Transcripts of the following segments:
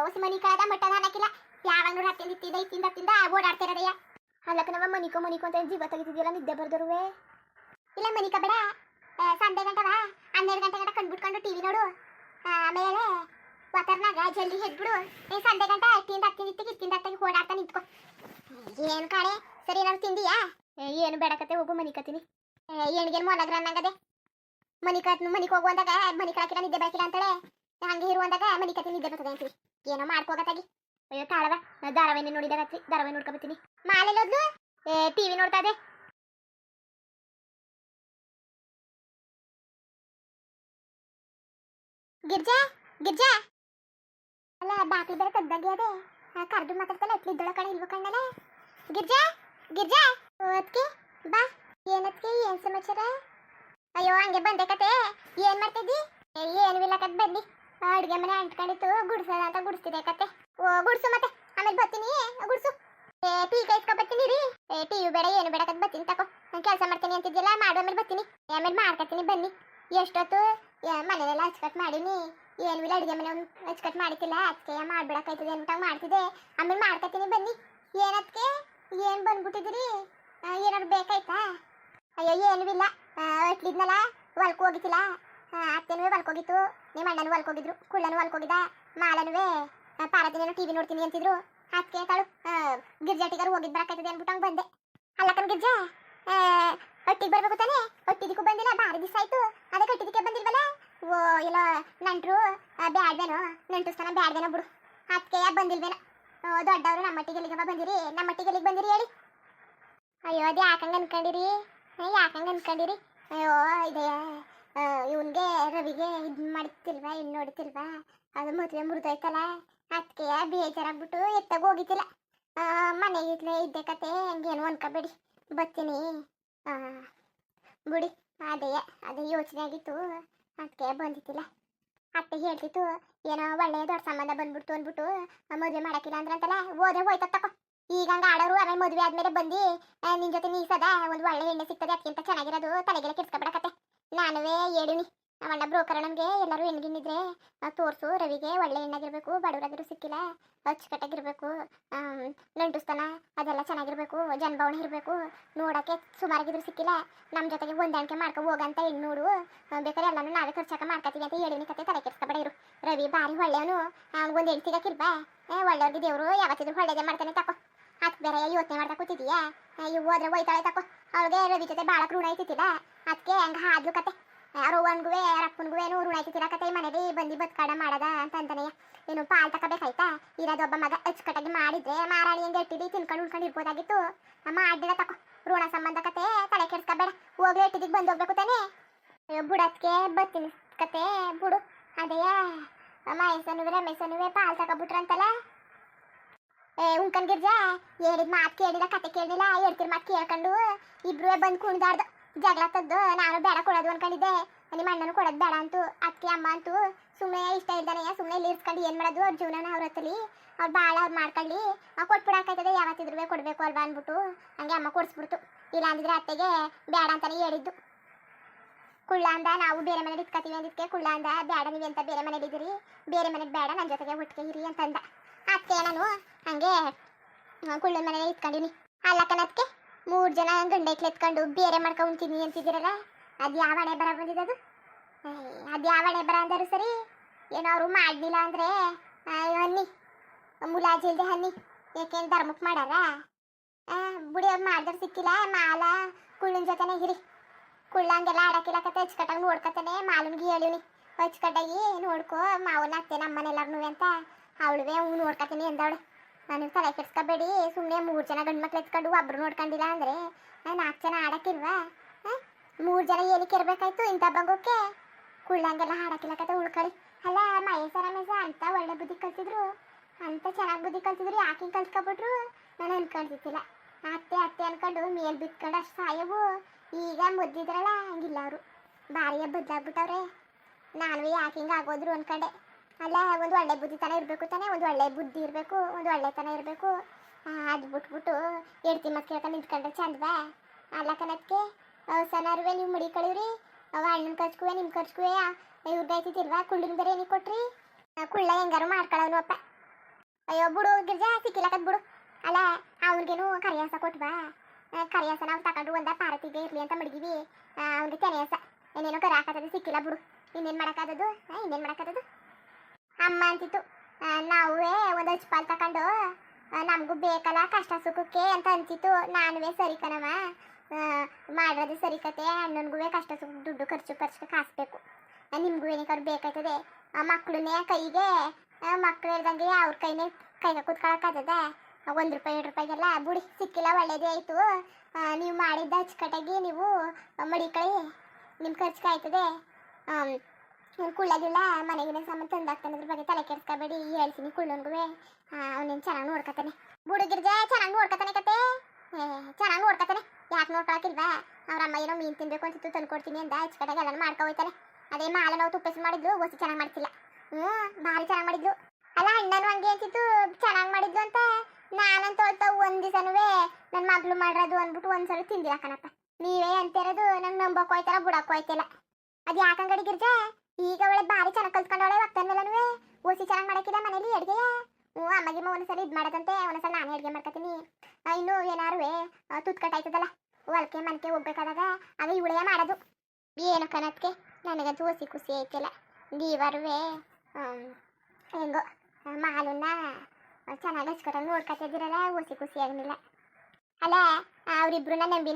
ಹೊಸ ಮನಿ ಕಳದ ಮಟ್ಟದ ಅನ್ನಕ್ಕಿಲ್ಲ. ಯಾವಾಗ ನೋಡು ಹತ್ತಿಂದ ಓಡಾಡ್ತಿರೋದಯ್ಯ. ಅಲ್ಲಕ್ಕ ನಮ್ಮ ಮನಿಕೋ ಅಂತ ಜೀವ ತೆಗಿತಿದ್ಯಲ್ಲ ನಿದ್ದೆ ಬರ್ದರುವೆ. ಇಲ್ಲ ಮನಿಕ ಬೇಡ, ಸಂಡೆ ಗಂಟವ 12 ಗಂಟೆ ಗಂಟ ಕಂಡ್ಬಿಟ್ಕೊಂಡು ಟಿವಿ ನೋಡು. ಆಮೇಲೆ ವಾತಾವರಣಾಗ ಜಲ್ದಿ ಹೆದ್ಬಿಡು. ಸಂಡೆ ಗಂಟ ಇತ್ತಿಂದ ಓಡಾಡ್ತಾ ನಿಂತ್ಕೊ. ಏನು ಕಾಳೆ ಸರಿ ನಾನು ತಿಂದಿಯಾ? ಏನು ಬೇಡಕತ್ತೆ, ಹೋಗು ಮನಿ ಕತ್ತೀನಿ. ಏನಿಗೇನು ಮೊಲಗ್ರ ಅನ್ನಂಗದೆ. ಮನಿಗೆ ಹೋಗುವಂದಾಗ ಮನಿ ಕಳಕಿಲ್ಲ ನಿದ್ದೆ ಬೇಕಿಲ್ಲ ಅಂತಾಳೆ. ಹಂಗೆ ಇರುವಂದಾಗ ಮನಿ ಕತ್ತಿ ನಿದ್ದೆ ಬರ್ತದೆ ಅಂತೀವಿ. ಏನೋ ಮಾಡ್ಕೋಗತ್ತಾಗಿ. ಅಯ್ಯೋ ತಾಳವ, ಧಾರಾವಾಹಿ ನೋಡಿದಾಗ ಧಾರಾವಾಹಿ ನೋಡ್ಕೊಬತ್ತೀನಿ. ಮಾಲೆಲ್ಲೋದ್ಲು ಟಿವಿ ನೋಡ್ತಾ ಇದೆ. ಗಿರ್ಜಾ ಅಲ್ಲ ಬಾಕಿ ಬೇರೆ ಕದ್ದಾಗಿ ಅದೇ ಕರ್ದು ಮಾತಾಡ್ತಲ್ಲ ಎಟ್ಲಿದ್ದಳ ಕಣ ಇಲ್ವ ಕಣ್ಣಲ್ಲ. ಗಿರ್ಜಾ ಅದಕ್ಕೆ ಬಾ. ಏನತ್ಗೆ ಏನ್ ಸಮಾಚಾರ? ಅಯ್ಯೋ ಹಂಗೆ ಬಂದೆ ಕತೆ. ಏನ್ ಮಾಡ್ತಿದ್ದಿ? ಏನು ಇಲ್ಲ ಕತ್ ಬನ್ನಿ. ಅಡುಗೆ ಮನೆ ಅಂಟ್ಕೊಂಡಿತ್ತು, ಗುಡ್ಸೋಣ ಅಂತ ಗುಡಿಸ್ತಿದೆ ಕತೆ. ಓ ಗುಡ್ಸು ಮತ್ತೆ ಆಮೇಲೆ ಬರ್ತೀನಿ. ಗುಡ್ಸು ಟೀ ಕೈಸ್ಕೊಬತ್ತೀನಿ ರೀ. ಟಿವಿ ಬೇಡ ಏನು ಬೇಡ ಕತ್ ಬರ್ತೀನಿ ತಕೋ. ನಾನು ಕೆಲಸ ಮಾಡ್ತೀನಿ ಅಂತಿದ್ದಿಲ್ಲ, ಮಾಡು ಆಮೇಲೆ ಬರ್ತೀನಿ. ಆಮೇಲೆ ಮಾಡ್ಕೊತೀನಿ ಬನ್ನಿ. ಎಷ್ಟೊತ್ತು ಮನೆಯೆಲ್ಲ ಹಚ್ಕಟ್ ಮಾಡೀನಿ. ಏನು ಇಲ್ಲ ಅಡುಗೆ ಮನೆ ಹಚ್ಕಟ್ ಮಾಡಿತಿಲ್ಲ, ಅದಕ್ಕೆ ಮಾಡ್ಬಿಡಕ್ಕಾಯ್ತದೆ ಅಂದ್ಬಿಟ್ಟಾಗ ಮಾಡ್ತಿದ್ದೆ. ಆಮೇಲೆ ಮಾಡ್ಕೊತೀನಿ ಬನ್ನಿ. ಏನದಕ್ಕೆ ಏನು ಬಂದ್ಬಿಟ್ಟಿದ್ದೀರಿ? ಏನಾದ್ರು ಬೇಕಾಯ್ತಾ? ಅಯ್ಯೋ ಏನೂ ಇಲ್ಲ, ಇಟ್ಲಿದ್ನಲ್ಲ ಹೊಲ್ಕು ಹೋಗಿತ್ತಿಲ್ಲ. ಅತ್ತೆನೂ ಹೊಲ್ಕೋಗಿತ್ತು, ನಿಮ್ಮ ಅಣ್ಣನೂ ಹೊಲ್ಕೋಗಿದ್ರು, ಕುಳ್ಳನೂ ಹೊಲ್ಕೋಗಿದ್ದ, ಮಾಲನೂ ಪಾರದಿನೇನೋ ಟಿವಿ ನೋಡ್ತೀನಿ ಅಂತಿದ್ರು. ಅದಕ್ಕೆ ತಾಳು ಗಿರ್ಜಾಟಿಗಾರು ಹೋಗಿದ್ದು ಬರಕ್ಕಾಯ್ತದೆ ಅಂದ್ಬಿಟ್ಟಂಗೆ ಬಂದೆ. ಅಲ್ಲಕ್ಕನ ಗಿರ್ಜಾ ಒಟ್ಟಿಗೆ ಬರ್ಬೇಕು ತಾನೆ? ಒಟ್ಟಿದ್ದಕ್ಕೂ ಬಂದಿಲ್ಲ, ಭಾರಿ ದಿವಸ ಆಯ್ತು. ಅದಕ್ಕೆ ಒಟ್ಟಿದ್ದಕ್ಕೆ ಬಂದಿಲ್ವಲ್ಲ. ಓ ಇಲ್ಲ ನಂಟ್ರು ಬ್ಯಾಡ್ವೇನೋ, ನೆಂಟುಸ್ತಾನ ಬ್ಯಾಡ್ವೇನೋ ಬಿಡು. ಅದಕ್ಕೆ ಬಂದಿಲ್ವೇನೋ. ದೊಡ್ಡವರು ನಮ್ಮಟ್ಟಿಗೆ ಎಲ್ಲಿಗೆ ಬಂದಿರಿ? ನಮ್ಮಟ್ಟಿಗೆ ಎಲ್ಲಿಗೆ ಬಂದಿರಿ ಹೇಳಿ? ಅಯ್ಯೋ ಅದು ಯಾಕಂಗೆ ಅನ್ಕೊಂಡಿರಿ? ಅಯ್ಯೋ ಇದೆ ಇವನ್ಗೆ ರವಿಗೆ ಇದು ಮಾಡ್ತಿಲ್ವಾ, ಇನ್ನು ನೋಡ್ತಿಲ್ವಾ, ಅದು ಮದುವೆ ಮುರಿದೋಯ್ತಲ್ಲ. ಅದಕ್ಕೆ ಬೇಜಾರಾಗ್ಬಿಟ್ಟು ಎತ್ತಾಗ ಹೋಗಿತ್ತಿಲ್ಲ. ಮನೆಗಿದ್ಲೆ ಇದ್ದೆ ಕತೆ. ಹಂಗೇನು ಅನ್ಕೋಬೇಡಿ, ಬರ್ತೀನಿ. ಬಿಡಿ ಅದೇ ಯೋಚನೆ ಆಗಿತ್ತು, ಅದಕ್ಕೆ ಬಂದಿತ್ತಿಲ್ಲ. ಅತ್ತೆ ಹೇಳ್ತಿತ್ತು ಏನೋ ಒಳ್ಳೆ ದೊಡ್ಡ ಸಂಬಂಧ ಬಂದ್ಬಿಡ್ತು ಅಂದ್ಬಿಟ್ಟು ಮದುವೆ ಮಾಡಕ್ಕಿಲ್ಲ ಅಂದ್ರಂತಲ್ಲ. ಹೋದ್ರೆ ಹೋಯ್ತ ತಕೋ. ಈಗ ಹಂಗೆ ಆಡೋರು ಆಮೇಲೆ ಮದುವೆ ಆದ್ಮೇಲೆ ಬಂದು ನಿನ್ನ ಜೊತೆ ನೀಸದ ಒಂದು ಒಳ್ಳೆ ಎಣ್ಣೆ ಸಿಗ್ತದೆ, ಅದಕ್ಕಿಂತ ಚೆನ್ನಾಗಿರೋದು ತಲೆಗೆಲ್ಲ ಕೆಡ್ಸ್ಕೊಬೇಡಕತ್ತೆ. ನಾನುವೇ ಹೇಳಿನಿ ಅವಣ್ಣ ಬ್ರೋಕರ್ ನಮಗೆ ಎಲ್ಲರೂ ಹೆಣ್ಗಿನ್ನಿದ್ರೆ ತೋರಿಸು, ರವಿಗೆ ಒಳ್ಳೆ ಹೆಣ್ಣಾಗಿರ್ಬೇಕು, ಬಡವರಾಗಿರೋ ಸಿಕ್ಕಿಲ್ಲ, ಅಚ್ಚುಕಟ್ಟಾಗಿರ್ಬೇಕು, ನಂಟುಸ್ತಾನ ಅದೆಲ್ಲ ಚೆನ್ನಾಗಿರ್ಬೇಕು, ಜನಭವನ ಇರಬೇಕು, ನೋಡೋಕ್ಕೆ ಸುಮಾರಾಗಿದ್ರು ಸಿಕ್ಕಿಲ್ಲ, ನಮ್ಮ ಜೊತೆಗೆ ಹೊಂದಾಣಿಕೆ ಮಾಡ್ಕೊ ಹೋಗಂತ ಹೆಣ್ಣು ನೋಡು, ಬೇಕಾದ್ರೆ ಎಲ್ಲನೂ ನಾವೇ ಖರ್ಚಾಕ ಮಾಡ್ಕೊತೀವಿ ಅಂತ ಹೇಳಿನಿ ಕತೆ. ತಲೆ ಕೆಡ್ಸ್ಕೊಬೇಡ ಇರು. ರವಿ ಭಾರಿ ಒಳ್ಳೆಯವನು, ಅವ್ನಿಗೊಂದು ಹೆಣ್ಣು ಸಿಗಕ್ಕಿಲ್ವಾ? ಒಳ್ಳೆಯವ್ರಿಗೆ ದೇವರು ಯಾವತ್ತಿದ್ರು ಒಳ್ಳೇದೇ ಮಾಡ್ತಾನೆ ತಕೋ. ಅದಕ್ಕೆ ಬೇರೆ ಯೋಚನೆ ಮಾಡ್ತಾ ಕೂತಿದೀಯಾ? ಇವು ಹೋದ್ರೆ ಹೋಯ್ತಾಳೆ ತಕೋ. ಅವ್ಳಿಗೆ ರವಿ ಜೊತೆ ಭಾಳ ಋಣ ಐತಿತ್ತಿಲ್ಲ, ಅದಕ್ಕೆ ಹಂಗೆ ಆದ್ಲು ಕತೆ. ಯಾರು ಅವ್ವನ್ಗೂ ಯಾರಪ್ಪನಿಗೂ ಏನು ಋಣ ಐತಿತ್ತಿಲ್ಲ ಕತೆ. ಮನೇಲಿ ಬಂದು ಬದುಕಾಡ ಮಾಡದ ಅಂತಾನೆ. ಏನು ಪಾಲ್ ತಗೋಬೇಕಾಯ್ತಾ? ಇರೋದೊಬ್ಬ ಮಗ ಅಚ್ಚುಕಟ್ಟಾಗಿ ಮಾಡಿದ್ರೆ ಮಾರಾಣಿ ಹಂಗೆ ಎಟ್ಟಿದ್ದು ತಿನ್ಕೊಂಡು ಉಳ್ಕೊಂಡು ಇರ್ಬೋದಾಗಿತ್ತು. ಮಾಡಿಲ್ಲ ತಕೋ. ಋಣ ಸಂಬಂಧ ಕತೆ ತಲೆ ಕೆಡ್ಸ್ಕೊಬೇಡ. ಹೋಗ್ಲಿ ಎಟ್ಟಿದಿಗೆ ಬಂದು ಹೋಗ್ಬೇಕು ತಾನೆ. ಬುಡಕ್ಕೆ ಬರ್ತೀನಿ ಕತೆ ಬಿಡು. ಅದೇ ಮಹೇಶನುವೆ ರಮೇಶನುವೆ ಪಾಲ್ ತಗೊಬಿಟ್ರಂತಲ್ಲ. ಉಂಕನ್ ಗಿರ್ಜಾ ಹೇಳಿದ ಮಾತು ಕೇಳಿಲ್ಲ, ಕತೆ ಕೇಳಿಲ್ಲ, ಹೇಳ್ತಿರ್ ಮಾತು ಕೇಳ್ಕೊಂಡು ಇಬ್ರು ಬಂದು ಕುಣಿದಾಡ್ದು ಜಗಳ ತದ್ದು. ನಾನು ಬೇಡ ಕೊಡೋದು ಅನ್ಕೊಂಡಿದ್ದೆ, ನಿಮ್ಮ ಅಣ್ಣನು ಕೊಡೋದು ಬೇಡ ಅಂತು. ಅದಕ್ಕೆ ಅಮ್ಮ ಅಂತೂ ಸುಮ್ಮನೆ ಇಷ್ಟ ಇದ್ದಾನೆ, ಸುಮ್ಮನೆ ಇಲ್ಲಿ ಇರ್ಸ್ಕೊಂಡು ಏನು ಮಾಡೋದು ಅವ್ರ ಜೀವನ ಅವ್ರ ಹತ್ತಲಿ, ಅವ್ರು ಭಾಳ ಅವ್ರು ಮಾಡ್ಕೊಳ್ಳಿ, ಕೊಟ್ಬಿಡಕ್ಕಾಯ್ತದೆ, ಯಾವತ್ತಿದ್ರು ಕೊಡಬೇಕು ಅಲ್ವಾ ಅಂದ್ಬಿಟ್ಟು ಹಂಗೆ ಅಮ್ಮ ಕೊಡಿಸ್ಬಿಡ್ತು. ಇಲ್ಲ ಅಂದಿದ್ರೆ ಅತ್ತೆಗೆ ಬೇಡ ಅಂತಾನೆ ಹೇಳಿದ್ದು. ಕುಳ್ಳ ಅಂದ ನಾವು ಬೇರೆ ಮನೇಲಿ ಇಟ್ಕೊತೀವಿ ಅಂದಿದ್ದಕ್ಕೆ ಕುಳ್ಳ ಅಂದ ಬೇಡ ನೀವು ಅಂತ ಬೇರೆ ಮನೇಲಿ ಇದ್ದೀರಿ, ಬೇರೆ ಮನೆಗೆ ಬೇಡ, ನನ್ನ ಜೊತೆಗೆ ಒಟ್ಟಿಗೆ ಇರಿ ಅಂತಂದ. ಅದಕ್ಕೆ ನಾನು ಹಂಗೆ ಕುಳ್ಳನ ಮನೇಲಿ ಇಟ್ಕೊಂಡಿನಿ. ಅಲ್ಲಕ್ಕನದಕ್ಕೆ 3 ಜನ ಗಂಡೈಕ್ಲು ಎತ್ಕೊಂಡು ಬೇರೆ ಮಾಡ್ಕೊಂಡು ಉಣ್ತೀನಿ ಅಂತಿದ್ದೀರಲ್ಲ, ಅದು ಯಾವ ಹಣೆ ಬರ ಬಂದಿದ್ದದು? ಅದು ಯಾವ ಹಣೆ ಬರ ಅಂದರು ಸರಿ. ಏನೋ ಅವರು ಮಾಡಲಿಲ್ಲ ಅಂದರೆ ಹನ್ನಿ ಮುಲಾಜಿ ಇಲ್ಲದೆ ಹನ್ನಿ, ಏಕೆಂದು ಧರ್ಮಕ್ಕೆ ಮಾಡಾರ ಬುಡಿ. ಅವ್ರು ಮಾಡಿದ್ರೆ ಸಿಕ್ಕಿಲ್ಲ, ಮಾಲ ಕುಳ್ಳನ ಜೊತೆನೇ ಇರಿ. ಕುಳ್ಳ ಹಂಗೆಲ್ಲ ಆಡಕ್ಕಿಲ್ಲ ಕತೆ, ಅಚ್ಚುಕಟ್ಟಾಗಿ ನೋಡ್ಕೊತಾನೆ. ಮಾಲನ್ಗೆ ಹೇಳಿವ್ನಿ ಅಚ್ಚುಕಟ್ಟಾಗಿ ನೋಡ್ಕೊ ಮಾವನ ಅತ್ತೆ ನಮ್ಮನೆಲ್ಲರೂ ಅಂತ. ಅವಳುವೆ ಹ್ಞೂ ನೋಡ್ಕೊತೀನಿ ಎಂದವಳು. ನಾನು ತಲೆ ಕೆಡ್ಸ್ಕೊಬೇಡಿ, ಸುಮ್ಮನೆ 3 ಜನ ಗಂಡು ಮಕ್ಳು ಎತ್ಕೊಂಡು ಒಬ್ರು ನೋಡ್ಕೊಂಡಿಲ್ಲ ಅಂದರೆ 4 ಜನ ಆಡೋಕ್ಕಿಲ್ವಾ? 3 ಜನ ಏನಕ್ಕೆ ಇರಬೇಕಾಯ್ತು ಇಂಥ ಬಂಗೋಕ್ಕೆ? ಕುಳ್ಳಂಗೆಲ್ಲ ಆಡೋಕ್ಕಿಲ್ಲ ಕತೆ ಉಳ್ಕೊಳ್ಳಿ. ಅಲ್ಲ ಮಹೇಶ ರಮೇಶ ಅಂತ ಒಳ್ಳೆ ಬುದ್ಧಿ ಕಲ್ತಿದ್ರು, ಅಂತ ಚೆನ್ನಾಗಿ ಬುದ್ಧಿ ಕಲ್ತಿದ್ರು, ಯಾಕೆ ಹಿಂಗೆ ಕಲ್ತ್ಕೊಬಿಟ್ರು? ನಾನು ಅನ್ಕೊಳ್ತಿದ್ದಿಲ್ಲ. ಅತ್ತೆ ಅನ್ಕೊಂಡು ಮೇಲ್ ಬಿತ್ಕೊಂಡು ಅಷ್ಟು ಸಾಯವು. ಈಗ ಮುದ್ದಿದ್ರಲ್ಲ ಹಂಗಿಲ್ಲ ಅವರು, ಭಾರಿಯ ಬದಲಾಗ್ಬಿಟ್ಟವ್ರೆ. ನಾನು ಯಾಕೆ ಹಿಂಗೆ ಆಗೋದ್ರು ಅನ್ಕೊಂಡೆ. ಅಲ್ಲ ಒಂದು ಒಳ್ಳೆ ಬುದ್ಧಿತನ ಇರಬೇಕು ತಾನೆ, ಒಂದು ಒಳ್ಳೆ ಬುದ್ಧಿ ಇರಬೇಕು, ಒಂದು ಒಳ್ಳೆತನ ಇರಬೇಕು. ಅದು ಬಿಟ್ಬಿಟ್ಟು ಎಡ್ತಿ ಮಕ್ಕಳು ಕೇಳ್ಕೊಂಡು ನಿಂತ್ಕೊಂಡ್ರೆ ಚಂದವಾ? ಅಲ್ಲ ಕನಕ್ಕೆ ಸನಾರುವೆ ನೀವು ಮುಡಿ ಕಳಿವ್ರಿ, ಅವ ಅಣ್ಣನ ಖರ್ಚ್ಕುವೆ ನಿಮ್ಮ ಖರ್ಚ್ಕುವೆ ಇವ್ರಿಗೆ ಐತಿಲ್ವಾ? ಕುಳ್ಳಿನ ಬೇರೆ ಏನಿಗೆ ಕೊಟ್ರಿ? ಕುಳ್ಳ ಹೆಂಗಾರು ಮಾಡ್ಕೊಳ್ಳೋನು ಅಪ್ಪ. ಅಯ್ಯೋ ಬಿಡು ಗಿರ್ಜಾ ಸಿಕ್ಕಿಲ್ಲಕದ್ ಬಿಡು. ಅಲ್ಲ ಅವನಿಗೇನು ಕರಿಯಾಸ ಕೊಟ್ವಾ? ಕರಿಯಾಸ ನಾವು ತಗೊಂಡು ಒಂದ ಪಾರತಿಗೆ ಇರ್ಲಿ ಅಂತ ಮಡಗಿವಿ. ಅವನಿಗೆ ತೆನೆಯಾಸ ಏನೇನೋ ಕರೆ ಹಾಕತ್ತದ, ಸಿಕ್ಕಿಲ್ಲ ಬಿಡು. ಇನ್ನೇನು ಮಾಡೋಕ್ಕಾದದು? ಇನ್ನೇನು ಮಾಡೋಕ್ಕಾದದು? ಅಮ್ಮ ಅಂತಿತ್ತು ನಾವೇ ಒಂದು ಹಚ್ಪಾಲ್ ತಗೊಂಡು ನಮಗೂ ಬೇಕಲ್ಲ ಕಷ್ಟ ಸುಖಕ್ಕೆ ಅಂತ ಅನ್ಸಿತ್ತು. ನಾನುವೇ ಸರಿ ಕಣವ, ಮಾಡೋದು ಸರಿ ಕತೆ. ಅಣ್ಣನಿಗೂ ಕಷ್ಟ ಸುಖ ದುಡ್ಡು ಖರ್ಚಿಗೆ ಕಾಸಬೇಕು. ನಿಮಗೂ ಏನಕ್ಕಾದ್ರು ಬೇಕಾಯ್ತದೆ. ಮಕ್ಕಳನ್ನೇ ಕೈಗೆ ಮಕ್ಕಳು ಹೇಳ್ದಂಗೆ ಅವ್ರ ಕೈಗೆ ಕೂತ್ಕೊಳ್ಳೋಕ್ಕಾಗದ? ₹1 2 ಬುಡಿ ಸಿಕ್ಕಿಲ್ಲ, ಒಳ್ಳೇದೇ ಆಯಿತು. ನೀವು ಮಾಡಿದ್ದ ಅಚ್ಚುಕಟ್ಟಾಗಿ ನೀವು ಮಡಿಕಳಿ, ನಿಮ್ಮ ಖರ್ಚಿಗೆ ಆಯ್ತದೆ. ಕುಳ್ಳಗಿಲ್ಲ ಮನೆಗಿನ ಸಾಮಾನು ತಂದಾಕ್ತಾನೆ, ಅದ್ರ ಬಗ್ಗೆ ತಲೆ ಕೆಡಿಸ್ಕೋಬೇಡಿ. ಹೇಳ್ತೀನಿ ಕುಳ್ಳನ್ಗೂ, ಅವನೇನು ಚೆನ್ನಾಗಿ ನೋಡ್ಕೊತಾನೆ. ಬುಡುಗಿರ್ಜೆ ಚೆನ್ನಾಗಿ ನೋಡ್ಕೊತಾನೆ ಕತೆ, ಚೆನ್ನಾಗಿ ನೋಡ್ಕೊತಾನೆ. ಯಾಕೆ ನೋಡ್ಕೊಳಕಿಲ್ವಾ? ಅವ್ರ ಅಮ್ಮ ಏನೋ ಮೀನು ತಿನ್ಬೇಕು ಅನ್ಸಿತ್ತು ತಂದ್ಕೊಡ್ತೀನಿ ಅಂದ, ಅಚ್ಚುಕಟ್ಟಾಗಿ ಎಲ್ಲ ಮಾಡ್ಕೊ ಹೋಯ್ತಾನೆ. ಅದೇ ಮಾಲ ನಾವು ತುಪ್ಪಸಿ ಮಾಡಿದ್ಲು, ಒಸಿ ಚೆನ್ನಾಗಿ ಮಾಡ್ತಿಲ್ಲ. ಭಾರಿ ಚೆನ್ನಾಗಿ ಮಾಡಿದ್ಲು. ಅಲ್ಲ ಅಣ್ಣನು ಹಂಗೆ ಅಂತಿತ್ತು ಚೆನ್ನಾಗಿ ಮಾಡಿದ್ಲು ಅಂತ. ನಾನಂತ ಹೇಳ್ತಾ ಒಂದು ದಿವಸನೂ ನನ್ನ ಮಗಳು ಮಾಡಿರೋದು ಅಂದ್ಬಿಟ್ಟು ಒಂದ್ಸಲ ತಿಂದಿಲ್ಲ ಕಣಪ್ಪ. ನೀವೇ ಅಂತಿರೋದು ನಂಗೆ ನಂಬಕ್ಕೆ ಹೋಯ್ತಾರ ಬಿಡಕ್ಕೆ ಹೋಯ್ತಿಲ್ಲ. ಅದು ಯಾಕಂಗಡಿ ಗಿರ್ಜಾ ಈಗ ಅವಳೆ ಭಾರಿ ಚೆನ್ನಾಗಿ ಕಲ್ತ್ಕೊಂಡವಳೆ. ಒಕ್ಕನ್ಮೇಲೂ ಒಸಿ ಚೆನ್ನಾಗಿ ಮಾಡಕ್ಕಿಲ್ಲ ಮನೇಲಿ ಅಡುಗೆಯ. ಅಮ್ಮಗಿಮ್ಮ ಒಂದ್ಸಲ ಇದು ಮಾಡೋದಂತೆ, ಒಂದ್ಸಲ ನಾನೇ ಅಡುಗೆ ಮಾಡ್ಕೊತೀನಿ. ಇನ್ನು ಏನಾರು ತುತ್ಕಟ್ಟಾಯ್ತದಲ್ಲ ಹೊಲ್ಕೆ ಮನ್ಕೆ ಹೋಗ್ಬೇಕಾದಾಗ ಆಗ ಇವಳೇ ಮಾಡೋದು. ಏನು ಕಣತ್ಗೆ ನನಗಂತೂ ಒಸಿ ಖುಷಿ ಐತಿಲ್ಲ. ನೀವರುವೆ ಹೆಂಗೋ ಮಾಲನ್ನ ಚೆನ್ನಾಗಿ ಹಚ್ಕೊಟ್ಟಾಗ ನೋಡ್ಕೊತಿದ್ದೀರಲ್ಲ, ಒಸಿ ಖುಷಿ ಆಗಲಿಲ್ಲ. ಅಲ್ಲ ಅವರಿಬ್ರನ್ನ ನಂಬಿ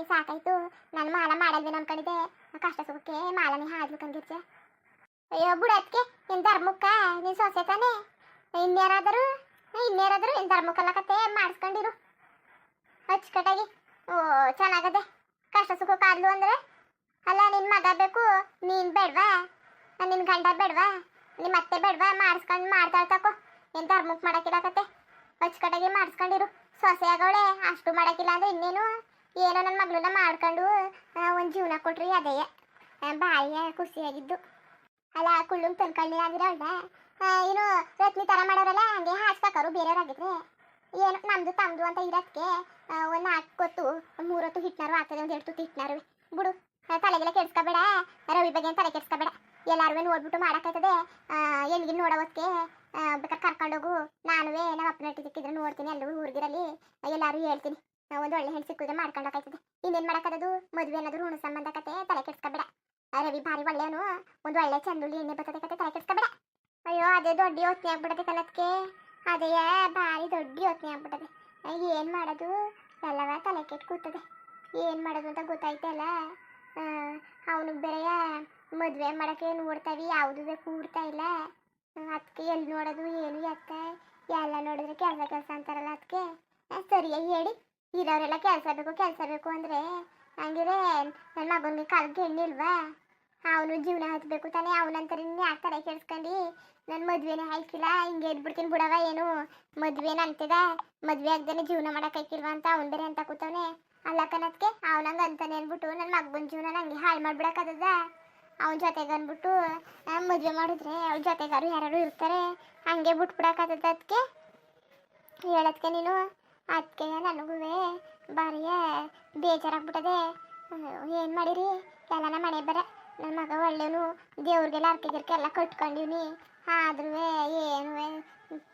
ಸಾಕಾಯ್ತು. ನಾನು ಮಾಲ ಮಾಡಲ್ವೇನೋ ಅನ್ಕೊಂಡಿದ್ದೆ. ಕಷ್ಟ ಸುಖಕ್ಕೆ ಮಾಲನೇ ಹಾದ್ಲು ಕಂಗಿರ್ಜೆ. ಅಯ್ಯೋ ಬುಡತ್ಗೆ ಏನು ಧರ್ಮಕ್ಕ ನೀನು ಸೊಸೆ ತಾನೆ. ಇನ್ನೇರಾದರೂ ಏನು ಧರ್ಮಕ್ಕಲ್ಲ ಕತೆ ಮಾಡಿಸ್ಕೊಂಡಿರು ಅಚ್ಚುಕಟ್ಟಾಗಿ. ಚೆನ್ನಾಗದೆ ಕಷ್ಟ ಸುಖಕ್ಕಾದ್ಲು ಅಂದರೆ. ಅಲ್ಲ ನಿನ್ನ ಮಗ ಬೇಕು, ನೀನು ಬೇಡವಾ? ನಿನ್ನ ಗಂಡ ಬೇಡವಾ? ನಿಮ್ಮ ಅತ್ತೆ ಬೇಡವಾ? ಮಾಡಿಸ್ಕೊಂಡು ಮಾಡ್ತಾಳೆ ತಕೋ. ಏನು ಧರ್ಮಕ್ಕೆ ಮಾಡೋಕ್ಕಿಲ್ಲ ಕತೆ, ಅಚ್ಚುಕಟ್ಟಾಗಿ ಮಾಡಿಸ್ಕೊಂಡಿರು. ಸೊಸೆ ಆಗವಳೆ ಅಷ್ಟು ಮಾಡೋಕ್ಕಿಲ್ಲ ಅಂದರೆ ಇನ್ನೇನು. ಏನೋ ನನ್ನ ಮಗಳನ್ನ ಮಾಡ್ಕೊಂಡು ಒಂದು ಜೀವನ ಕೊಟ್ರಿ ಅದೇ ಭಾರಿ ಖುಷಿಯಾಗಿದ್ದು. ಅಲ್ಲ ಕುಳ್ಳುಂಗೆ ತಂದ್ಕೊಳ್ಳಿ ಆಗಿರೋಳ್ದ ಏನು ರತ್ನಿ ಥರ ಮಾಡೋರಲ್ಲ ಹಂಗೆ ಹಾಸ್ಕಾಕರು ಬೇರೆಯವ್ರಾಗಿದ್ರೆ. ಏನು ನಮ್ಮದು ತಮ್ಮದು ಅಂತ ಇರೋದಕ್ಕೆ ಒಂದು 4 ಹೊತ್ತು 3 ಹೊತ್ತು ಹಿಟ್ನಾರು ಆಗ್ತದೆ, ಒಂದು 2 ಹೊತ್ತು ಹಿಟ್ನಾರು ಬಿಡು. ತಲೆಗೆಲ್ಲ ಕೆಡ್ಸ್ಕೊಬೇಡ, ರವಿ ಬಗ್ಗೆ ತಲೆ ಕೆಡ್ಸ್ಕೊಬೇಡ. ಎಲ್ಲಾರು ನೋಡ್ಬಿಟ್ಟು ಮಾಡೋಕ್ಕಾಯ್ತದೆ. ಹೆಣ್ಗಿನ ನೋಡೋವತ್ತಿಗೆ ಬೇಕಾದ್ರೆ ಕರ್ಕೊಂಡೋಗು. ನಾನುವೇ ನಮ್ಮ ಅಪ್ಪನ ಹಟ್ಟಿ ಸಿಕ್ಕಿದ್ರೆ ನೋಡ್ತೀನಿ, ಎಲ್ಲರೂ ಊರಿಗಿರಲ್ಲಿ ಎಲ್ಲರೂ ಹೇಳ್ತೀನಿ. ಒಂದು ಒಳ್ಳೆ ಹೆಣ್ಣು ಸಿಕ್ಕಿದ್ರೆ ಮಾಡ್ಕೊಂಡೋಗ್ತದೆ. ಇನ್ನೇನು ಮಾಡೋಕ್ಕದು? ಮದುವೆ ಅನ್ನೋದು ಋಣ ಸಂಬಂಧ ಕತೆ, ತಲೆ ಕೆಡ್ಸ್ಕೊಬೇಡ. ರವಿ ಭಾರಿ ಒಳ್ಳೆಯವನು, ಒಂದು ಒಳ್ಳೆ ಚಂದುಳ್ಳಿ ಎಣ್ಣೆ ಬರ್ತದೆ ಕತೆ, ತಲೆ ಕೆಡ್ಸ್ಕೊಬೇಡ. ಅಯ್ಯೋ ಅದೇ ದೊಡ್ಡ ಯೋಚನೆ ಆಗ್ಬಿಡದೆ ಕನತ್ಗೆ, ಅದೇ ಭಾರಿ ದೊಡ್ಡ ಯೋಚನೆ ಆಗ್ಬಿಟ್ಟದೆ. ಏನು ಮಾಡೋದು ಎಲ್ಲವ ತಲೆ ಕೆಟ್ಟು ಕೂತದೆ. ಏನು ಮಾಡೋದು ಅಂತ ಗೊತ್ತಾಯ್ತಲ್ಲ. ಅವನಿಗೆ ಬೇರೆಯ ಮದುವೆ ಮಾಡೋಕ್ಕೆ ನೋಡ್ತಾವಿ, ಯಾವುದು ಕೂಡ್ತಾ ಇಲ್ಲ. ಅದಕ್ಕೆ ಎಲ್ಲಿ ನೋಡೋದು ಏನು ಎತ್ತ ಎಲ್ಲ ನೋಡಿದ್ರೆ ಕೆಲಸ ಅಂತಾರಲ್ಲ. ಅದಕ್ಕೆ ಸರಿಯಾಗಿ ಹೇಳಿ ಇರೋರೆಲ್ಲ ಕೆಲಸ ಬೇಕು ಅಂದರೆ ಹಂಗಿರೆ ನನ್ನ ಮಗನಿಗೆ ಕಾಲಕ್ಕೆ ಹೆಣ್ಣಿಲ್ವಾ? ಅವನು ಜೀವನ ಹತ್ಬೇಕು ತಾನೆ. ಅವನಂತಾರೆ ಯಾಕೆ ತಲೆ ಕೆಡ್ಸ್ಕೊಂಡು ನನ್ನ ಮದುವೆನೇ ಆಯ್ಕಿಲ್ಲ ಹಿಂಗೆ ಇದ್ಬಿಡ್ತೀನಿ ಬಿಡವ. ಏನು ಮದುವೆನ ಅಂತದ, ಮದುವೆ ಆಗ್ದೇನೆ ಜೀವನ ಮಾಡೋಕ್ಕಾಯ್ಕಿಲ್ವಾ ಅಂತ ಅವ್ನು ಬೇರೆ ಅಂತ ಕೂತವನೆ. ಅಲ್ಲ ಕನತ್ಗೆ ಅವನಂಗೆ ಅಂತಾನೆ ಅಂದ್ಬಿಟ್ಟು ನನ್ನ ಮಗನ ಜೀವನ ನಂಗೆ ಹಾಳು ಮಾಡ್ಬಿಡಕ್ಕದ. ಅವನ ಜೊತೆಗೆ ಅಂದ್ಬಿಟ್ಟು ಮದುವೆ ಮಾಡಿದ್ರೆ ಅವ್ರ ಜೊತೆಗಾರು ಯಾರು ಇರ್ತಾರೆ, ಹಂಗೆ ಬಿಟ್ಬಿಡಕ್ಕದ. ಅದಕ್ಕೆ ಹೇಳೋದಕ್ಕೆ ನೀನು ಅದಕ್ಕೆ ನನಗೂ ಭಾರಿ ಬೇಜಾರಾಗ್ಬಿಟ್ಟದೆ. ಏನು ಮಾಡಿರಿ ಎಲ್ಲನ ಮನೆ ಬರ. ನನ್ನ ಮಗ ಒಳ್ಳೆಯವನು, ದೇವ್ರಿಗೆಲ್ಲ ಅರ್ಕೆಗಿರ್ಕೆ ಎಲ್ಲ ಕಟ್ಕೊಂಡಿವ್ನಿ. ಆದ್ರೂ ಏನು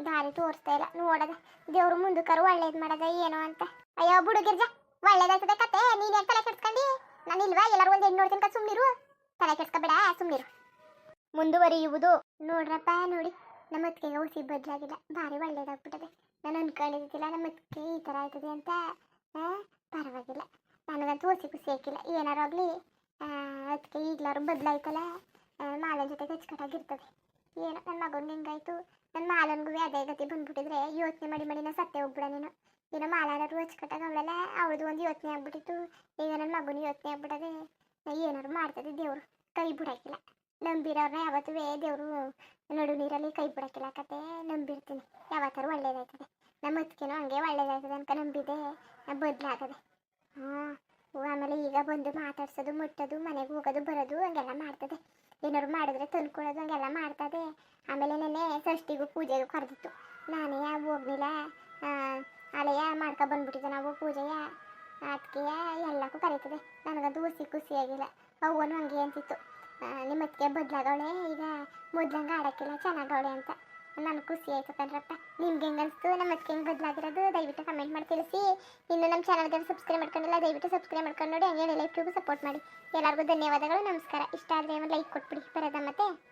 ದಾರಿ ತೋರಿಸ್ತಾ ಇಲ್ಲ. ನೋಡದೆ ದೇವ್ರು ಮುಂದಕ್ಕರು ಒಳ್ಳೇದು ಮಾಡದ ಏನೋ ಅಂತ. ಅಯ್ಯೋ ಬುಡುಗಿರ್ಜ ಒಳ್ಳೇದಾಯ್ತದೆ ಕತೆ. ನೀನೇನು ತಲೆ ಕೆಡ್ಸ್ಕೊಂಡು? ನಾನು ಇಲ್ವಾ? ಎಲ್ಲರೂ ಒಂದು ಹೆಣ್ಣು ನೋಡ್ತೀನಿ ಕತೆ, ಸುಮ್ಮನಿರು. ತಲೆ ಕೆಡ್ಸ್ಕೊಬೇಡ, ಸುಮ್ಮನಿರು. ಮುಂದುವರಿಯುವುದು ನೋಡ್ರಪ್ಪ. ನೋಡಿ ನಮ್ಮ ಅತ್ತಿಗೆಗೆ ಹುಸಿ ಬದಲಾಗಿಲ್ಲ, ಭಾರಿ ಒಳ್ಳೇದಾಗ್ಬಿಟ್ಟದೆ. ನಾನು ಅನ್ಕೊಂಡಿದ್ದಿಲ್ಲ ನಮ್ಮ ಅತ್ತಿಗೆ ಈ ಥರ ಆಯ್ತದೆ ಅಂತ. ಪರವಾಗಿಲ್ಲ, ನನಗಂತೂ ಹುಸಿ ಖುಷಿ ಹಾಕಿಲ್ಲ. ಏನಾರು ಆಗಲಿ ಅದಕ್ಕೆ ಈಗಲಾರು ಬದಲಾಯ್ತಲ್ಲ, ಮಾಲನ ಜೊತೆಗೆ ಅಚ್ಚುಕಟ್ಟಾಗಿರ್ತದೆ. ಏನೋ ನನ್ನ ಮಗನಿಗೆ ಹಿಂಗಾಯ್ತು. ನನ್ನ ಮಾಲನಿಗೂ ಅದೇ ಗತಿ ಬಂದ್ಬಿಟ್ಟಿದ್ರೆ ಯೋಚನೆ ಮಾಡಿ ನಾನು ಸತ್ತೆ ಹೋಗ್ಬಿಡ. ನೀನು ಏನೋ ಮಾಲಾರು ಅಚ್ಚುಕಟ್ಟಾಗಿ ಅವಳೆಲ್ಲ ಅವಳದು ಒಂದು ಯೋಚನೆ ಆಗ್ಬಿಟ್ಟಿತ್ತು. ಈಗ ನನ್ನ ಮಗನ ಯೋಚನೆ ಆಗ್ಬಿಟ್ಟದೆ. ಏನಾರು ಮಾಡ್ತದೆ ದೇವರು, ಕೈ ಬಿಡಾಕಿಲ್ಲ. ನಂಬಿರೋರ್ನ ಯಾವತ್ತೂ ದೇವರು ನಡು ನೀರಲ್ಲಿ ಕೈ ಬಿಡಾಕಿಲ್ಲ ಕತೆ. ನಂಬಿರ್ತೀನಿ ಯಾವತ್ತಾರು ಒಳ್ಳೇದಾಯ್ತದೆ. ನಮ್ಮ ಅತ್ತಿಗೆನೂ ಹಂಗೆ ಒಳ್ಳೇದಾಯ್ತದೆ ಅಂತ ನಂಬಿದೆ, ಬದಲಾಗದೆ. ಆಮೇಲೆ ಈಗ ಬಂದು ಮಾತಾಡ್ಸೋದು, ಮುಟ್ಟೋದು, ಮನೆಗೆ ಹೋಗೋದು ಬರೋದು ಹಂಗೆಲ್ಲ ಮಾಡ್ತದೆ. ಏನಾದ್ರು ಮಾಡಿದ್ರೆ ತಂದ್ಕೊಳ್ಳೋದು ಹಂಗೆಲ್ಲ ಮಾಡ್ತದೆ. ಆಮೇಲೆ ನೆನ್ನೆ ಷಷ್ಠಿಗೂ ಪೂಜೆಗೂ ಕರೆದಿತ್ತು, ನಾನೇ ಹೋಗ್ಲಿಲ್ಲ. ಅಲೆಯ ಮಾಡ್ಕೊಬಂದ್ಬಿಟ್ಟಿದ್ದೆ ನಾವು ಪೂಜೆಯ. ಅದಕ್ಕೆ ಎಲ್ಲಕ್ಕೂ ಕರೀತದೆ. ನನಗಂತೂ ಖುಷಿಯಾಗಿಲ್ಲ. ಅವನು ಹಂಗೆ ಅಂತಿತ್ತು, ನಿಮ್ಮ ಅತ್ತಿಗೆ ಬದಲಾಗವಳೆ, ಈಗ ಮೊದ್ಲಂಗೆ ಆಡೋಕ್ಕಿಲ್ಲ, ಚೆನ್ನಾಗವಳೆ ಅಂತ. ನನಗೆ ಖುಷಿ ಆಯ್ತು ಕಣ್ರಪ್ಪ. ನಿಮ್ಗೆ ಹೆಂಗೆ ಅನಿಸ್ತು, ನಮ್ಮ ಅದಕ್ಕೆ ಹೆಂಗೆ ಬದಲಾಗಿರೋದು ದಯವಿಟ್ಟು ಕಮೆಂಟ್ ಮಾಡಿ ತಿಳಿಸಿ. ಇನ್ನು ನಮ್ಮ ಚಾನಲ್ಗೆ ಸಬ್ಸ್ಕ್ರೈಬ್ ಮಾಡ್ಕೊಂಡಿಲ್ಲ, ದಯವಿಟ್ಟು ಸಬ್ಸ್ಕ್ರೈಬ್ ಮಾಡ್ಕೊಂಡು ನೋಡಿ. ಹಂಗೆ ಲೈಕ್ ಸಪೋರ್ಟ್ ಮಾಡಿ. ಎಲ್ಲರಿಗೂ ಧನ್ಯವಾದಗಳು, ನಮಸ್ಕಾರ. ಇಷ್ಟ ಆದರೆ ಒಂದು ಲೈಕ್ ಕೊಟ್ಬಿಡಿ. ಬರೋದ ಮತ್ತೆ.